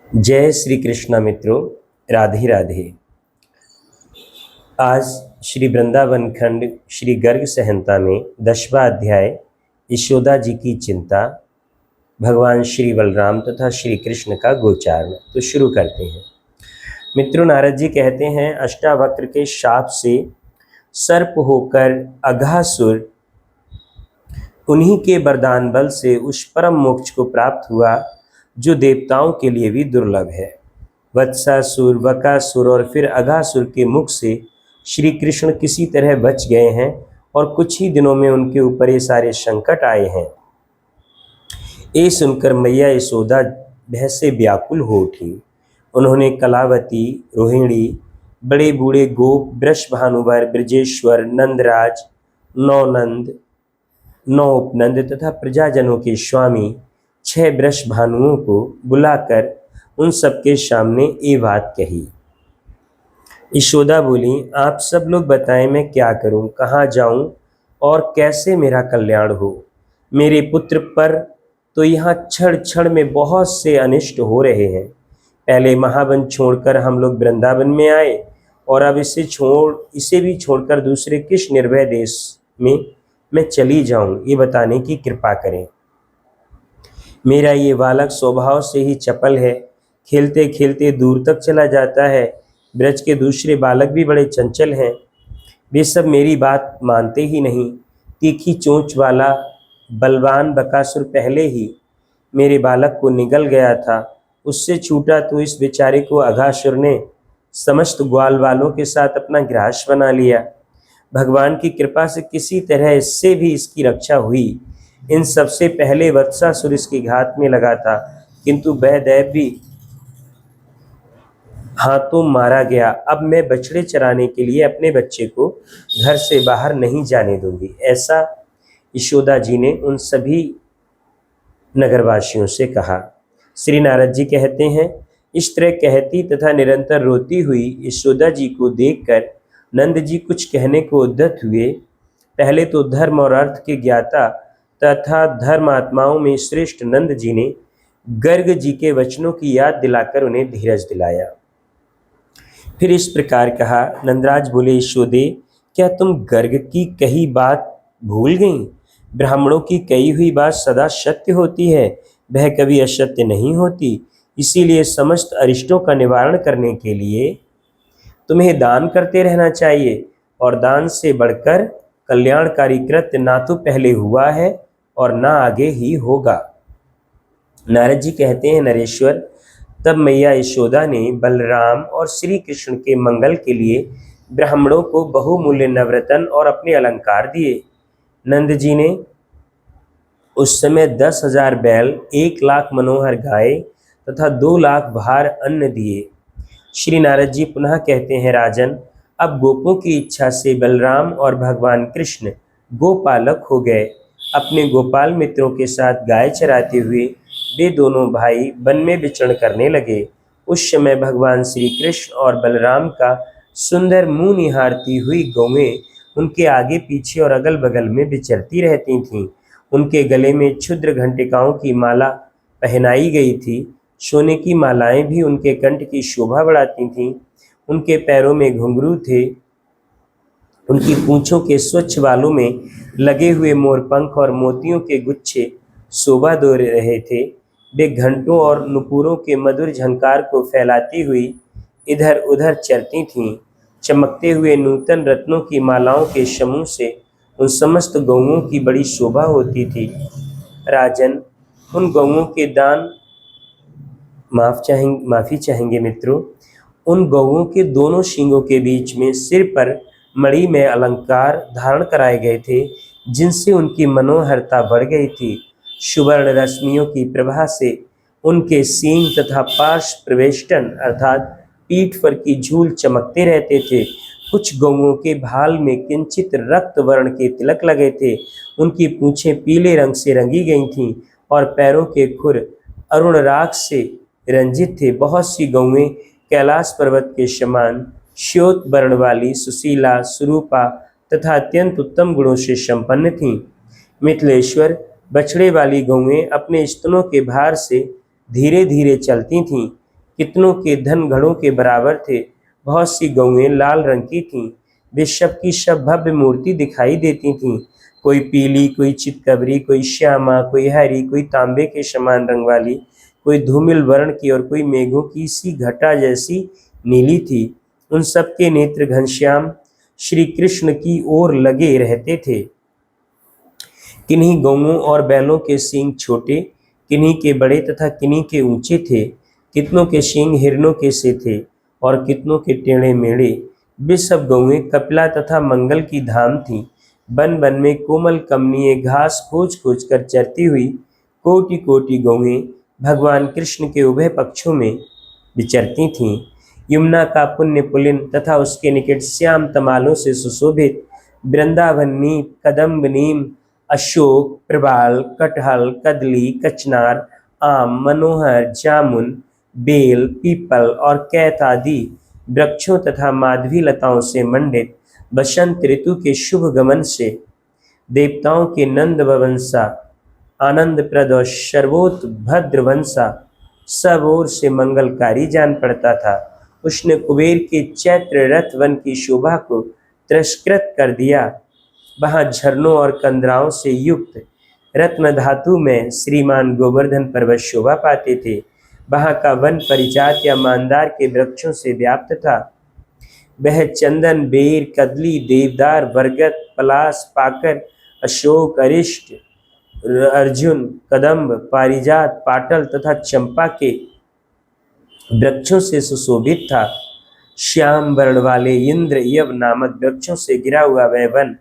जय श्री कृष्ण मित्रों, राधे राधे। आज श्री वृंदावन खंड श्री गर्ग संहिता में 10वां अध्याय यशोदा जी की चिंता, भगवान श्री बलराम तथा श्री कृष्ण का गोचारण। तो शुरू करते हैं। मित्रों, नारद जी कहते हैं, अष्टावक्र के शाप से सर्प होकर अघासुर उन्हीं के वरदान बल से उस परम मोक्ष को प्राप्त हुआ जो देवताओं के लिए भी दुर्लभ है। वत्सासुर, बकासुर और फिर अघासुर के मुख से श्री कृष्ण किसी तरह बच गए हैं और कुछ ही दिनों में उनके ऊपर ये सारे संकट आए हैं। ये सुनकर मैया यशोदा भय से व्याकुल हो उठी। उन्होंने कलावती, रोहिणी, बड़े बूढ़े गोप, वृषभानुवर, ब्रजेश्वर, नंदराज, नौनंद, नौ उपनंद तथा प्रजाजनों के स्वामी 6 वृषभानुओं को बुलाकर उन सबके सामने ये बात कही। यशोदा बोली, आप सब लोग बताएं मैं क्या करूं, कहाँ जाऊं और कैसे मेरा कल्याण हो। मेरे पुत्र पर तो यहाँ क्षण क्षण में बहुत से अनिष्ट हो रहे हैं। पहले महावन छोड़कर हम लोग वृंदावन में आए और अब इसे भी छोड़कर दूसरे किस निर्भय देश में मैं चली जाऊं, ये बताने की कृपा करें। मेरा ये बालक स्वभाव से ही चपल है, खेलते खेलते दूर तक चला जाता है। ब्रज के दूसरे बालक भी बड़े चंचल हैं, वे सब मेरी बात मानते ही नहीं। तीखी चोंच वाला बलवान बकासुर पहले ही मेरे बालक को निगल गया था, उससे छूटा तो इस बेचारे को अघासुर ने समस्त ग्वाल वालों के साथ अपना ग्रास बना लिया। भगवान की कृपा से किसी तरह इससे भी इसकी रक्षा हुई। इन सबसे पहले वत्सासुर इसकी घात में लगा था, किंतु वह भी हाथों मारा गया। अब मैं बछड़े चराने के लिए अपने बच्चे को घर से बाहर नहीं जाने दूंगी। ऐसा यशोदा जी ने उन सभी नगरवासियों से कहा। श्री नारद जी कहते हैं, इस तरह कहती तथा निरंतर रोती हुई यशोदा जी को देखकर नंद जी कुछ कहने को उद्यत हुए। पहले तो धर्म और अर्थ के ज्ञाता तथा धर्मात्माओं में श्रेष्ठ नंद जी ने गर्ग जी के वचनों की याद दिलाकर उन्हें धीरज दिलाया। फिर इस प्रकार कहा। नंदराज बोले, यशोदे, क्या तुम गर्ग की कही बात भूल गईं? ब्राह्मणों की कही हुई बात सदा सत्य होती है, वह कभी असत्य नहीं होती। इसीलिए समस्त अरिष्टों का निवारण करने के लिए तुम्हें दान करते रहना चाहिए, और दान से बढ़कर कल्याणकारी कृत्य ना तो पहले हुआ है और ना आगे ही होगा। नारद जी कहते हैं, नरेश्वर, तब मैया यशोदा ने बलराम और श्री कृष्ण के मंगल के लिए ब्राह्मणों को बहुमूल्य नवरत्न और अपने अलंकार दिए। नंद जी ने उस समय 10,000 बैल, 1 लाख मनोहर गाय तथा 2 लाख भार अन्न दिए। श्री नारद जी पुनः कहते हैं, राजन, अब गोपों की इच्छा से बलराम और भगवान कृष्ण गोपालक हो गए। अपने गोपाल मित्रों के साथ गाय चराते हुए वे दोनों भाई वन में विचरण करने लगे। उस समय भगवान श्री कृष्ण और बलराम का सुंदर मुंह निहारती हुई गौएं उनके आगे पीछे और अगल बगल में विचरती रहती थीं। उनके गले में क्षुद्र घंटिकाओं की माला पहनाई गई थी। सोने की मालाएं भी उनके कंठ की शोभा बढ़ाती थीं। उनके पैरों में घुंघरू थे। उनकी पूंछों के स्वच्छ बालों में लगे हुए मोरपंख और मोतियों के गुच्छे शोभा दे रहे थे। वे घंटों और नुपुरों के मधुर झंकार को फैलाती हुई इधर उधर चरती थीं। चमकते हुए नूतन रत्नों की मालाओं के समूह से उन समस्त गौओं की बड़ी शोभा होती थी। राजन, उन गौओं के दान माफी चाहेंगे मित्रों। उन गौओं के दोनों सींगों के बीच में सिर पर मणि में अलंकार धारण कराए गए थे, जिनसे उनकी मनोहरता बढ़ गई थी। सुवर्ण रश्मियों की प्रभा से उनके सींग तथा पार्श्व प्रवेष्टन अर्थात पीठ पर की झूल चमकते रहते थे। कुछ गौओं के भाल में किंचित रक्त वर्ण के तिलक लगे थे। उनकी पूंछें पीले रंग से रंगी गई थीं और पैरों के खुर अरुण राख से रंजित थे। बहुत सी गौएं कैलाश पर्वत के समान श्वेत वर्ण वाली, सुशीला, सुरूपा तथा अत्यंत उत्तम गुणों से संपन्न थीं। मिथिलेश्वर, बछड़े वाली गौएं अपने स्तनों के भार से धीरे धीरे चलती थीं। कितनों के धन घड़ों के बराबर थे। बहुत सी गौएं लाल रंग की थीं। वे सब की सब भव्य मूर्ति दिखाई देती थीं। कोई पीली, कोई चितकबरी, कोई श्यामा, कोई हरी, कोई तांबे के समान रंग वाली, कोई धूमिल वर्ण की और कोई मेघों की सी घटा जैसी नीली थी। उन सब के नेत्र घनश्याम श्री कृष्ण की ओर लगे रहते थे। किन्हीं गौओं और बैलों के सींग छोटे, किन्हीं के बड़े तथा किन्हीं के ऊंचे थे। कितनों के सींग हिरणों के से थे और कितनों के टेढ़े मेढ़े। वे सब गौएं कपिला तथा मंगल की धाम थीं। वन वन में कोमल कमनीय घास खोज खोज कर चरती हुई कोटि कोटि गौएं भगवान कृष्ण के उभय पक्षों में विचरती थीं। यमुना का पुण्य पुलिन तथा उसके निकट श्याम तमालों से सुशोभित वृंदावन नीप, कदम्ब, नीम, अशोक, प्रबाल, कटहल, कदली, कचनार, आम, मनोहर, जामुन, बेल, पीपल और कैत आदि वृक्षों तथा माधवी लताओं से मंडित बसंत ऋतु के शुभ गमन से देवताओं के नंद वंशा आनंदप्रद और सर्वोत्भद्र वंशा सब ओर से मंगलकारी जान पड़ता था। उसने कुबेर के चैत्र रथ वन की शोभा को तिरस्कृत कर दिया। वहां झरनों और कंदराओं से युक्त रत्न धातु में श्रीमान गोवर्धन पर्वत शोभा पाते थे। वहां का वन परिजात या मांदार के वृक्षों से व्याप्त था। वह चंदन, बेर, कदली, देवदार, बरगद, पलास, पाकर, अशोक, अरिष्ट, अर्जुन, कदम्ब, पारिजात, पाटल तथा चंपा के वृक्षों से सुशोभित था। श्याम वर्ण वाले इंद्र यव नामक वृक्षों से घिरा हुआ वह वन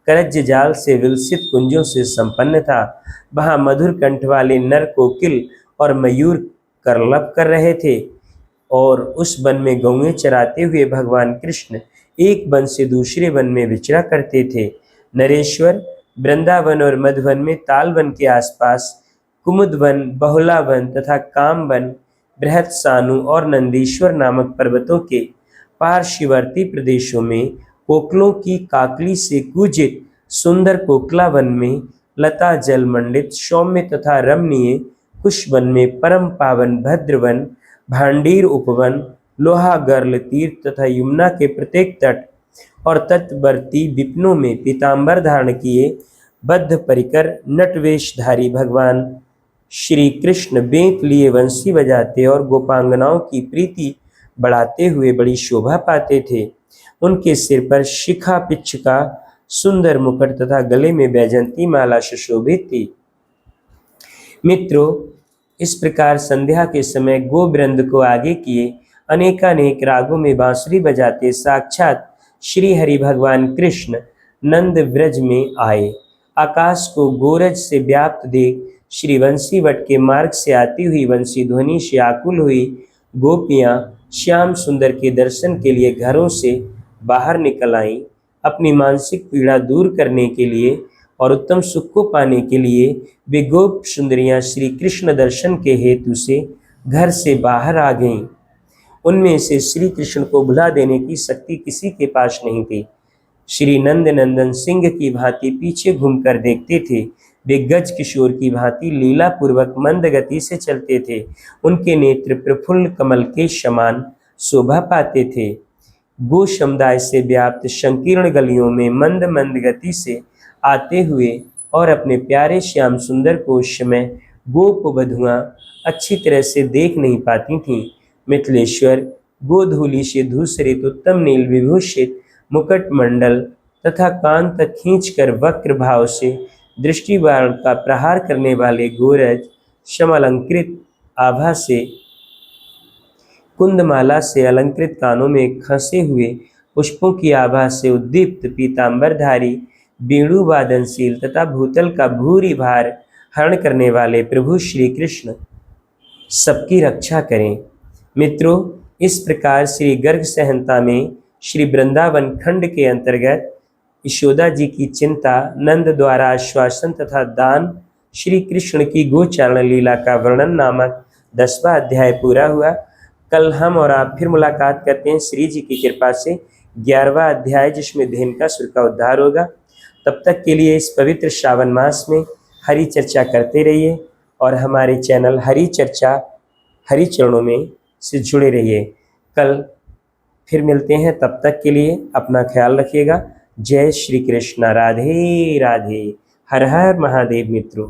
करज जाल से विलसित कुंजों से संपन्न था। वहां मधुर कंठ वाले नर कोकिल और मयूर करलप कर रहे थे और उस वन में गौएं चराते हुए भगवान कृष्ण एक वन से दूसरे वन में विचरा करते थे। नरेश्वर वृंदावन और मधुवन में तालवन के आसपास कुमुदवन, बहुलावन तथा कामवन, बृहत सानु और नंदीश्वर नामक पर्वतों के पार्श्ववर्ती प्रदेशों में कोकलों की काकली से कूजित सुंदर कोकला वन में लता जल मंडित सौम्य तथा रमणीय कुशवन में परम पावन भद्रवन, भांडीर उपवन, लोहा गर्ल तीर्थ तथा यमुना के प्रत्येक तट और तटवर्ती विपिनों में पीतांबर धारण किए बद्ध परिकर नटवेशधारी भगवान श्री कृष्ण बेंत लिए वंशी बजाते और गोपांगनाओं की प्रीति बढ़ाते हुए बड़ी शोभा पाते थे। उनके सिर पर शिखा पिच्छ का सुंदर मुकुट तथा गले में बैजंती माला सुशोभित थी। मित्रों, इस प्रकार संध्या के समय गोवृंद को आगे किए अनेकानेक रागों में बांसुरी बजाते साक्षात श्री हरि भगवान कृष्ण नंद व्रज में आए। आकाश को गोरज से व्याप्त देख श्री वंशी वट के मार्ग से आती हुई वंशी ध्वनि से आकुल हुई गोपियां श्याम सुंदर के दर्शन के लिए घरों से बाहर निकल आईं। अपनी मानसिक पीड़ा दूर करने के लिए और उत्तम सुख को पाने के लिए वे गोप सुंदरियां श्री कृष्ण दर्शन के हेतु से घर से बाहर आ गईं। उनमें से श्री कृष्ण को भुला देने की शक्ति किसी के पास नहीं थी। श्री नंद नंदन सिंह की भांति पीछे घूमकर देखते थे। वे गज किशोर की भांति लीला पूर्वक मंद गति से चलते थे। उनके नेत्र प्रफुल्ल कमल के समान शोभा पाते थे। गो समुदाय से व्याप्त संकीर्ण गलियों में मंद मंद गति से आते हुए और अपने प्यारे श्याम सुंदर को उस समय गोप वधुआं अच्छी तरह से देख नहीं पाती थीं। मिथिलेश्वर गोधूली से धूसरित उत्तम नील विभूषित मुकुटमंडल तथा कान तक खींचकर वक्र भाव से दृष्टि बाण का प्रहार करने वाले गोरज समलंकृत आभा से कुंदमाला से अलंकृत कानों में खसे हुए पुष्पों की आभा से उद्दीप्त पीतांबरधारी वेणु वादनशील तथा भूतल का भूरी भार हरण करने वाले प्रभु श्री कृष्ण सबकी रक्षा करें। मित्रों, इस प्रकार श्री गर्ग संहिता में श्री वृंदावन खंड के अंतर्गत यशोदा जी की चिंता, नंद द्वारा आश्वासन तथा दान, श्री कृष्ण की गोचारण लीला का वर्णन नामक 10वां अध्याय पूरा हुआ। कल हम और आप फिर मुलाकात करते हैं श्री जी की कृपा से 11वां अध्याय, जिसमें धेनुकासुर का उद्धार होगा। तब तक के लिए इस पवित्र श्रावण मास में हरि चर्चा करते रहिए और हमारे चैनल हरि चर्चा हरि चरणों में से जुड़े रहिए। कल फिर मिलते हैं, तब तक के लिए अपना ख्याल रखिएगा। जय श्री कृष्ण, राधे राधे, हर हर महादेव मित्रों।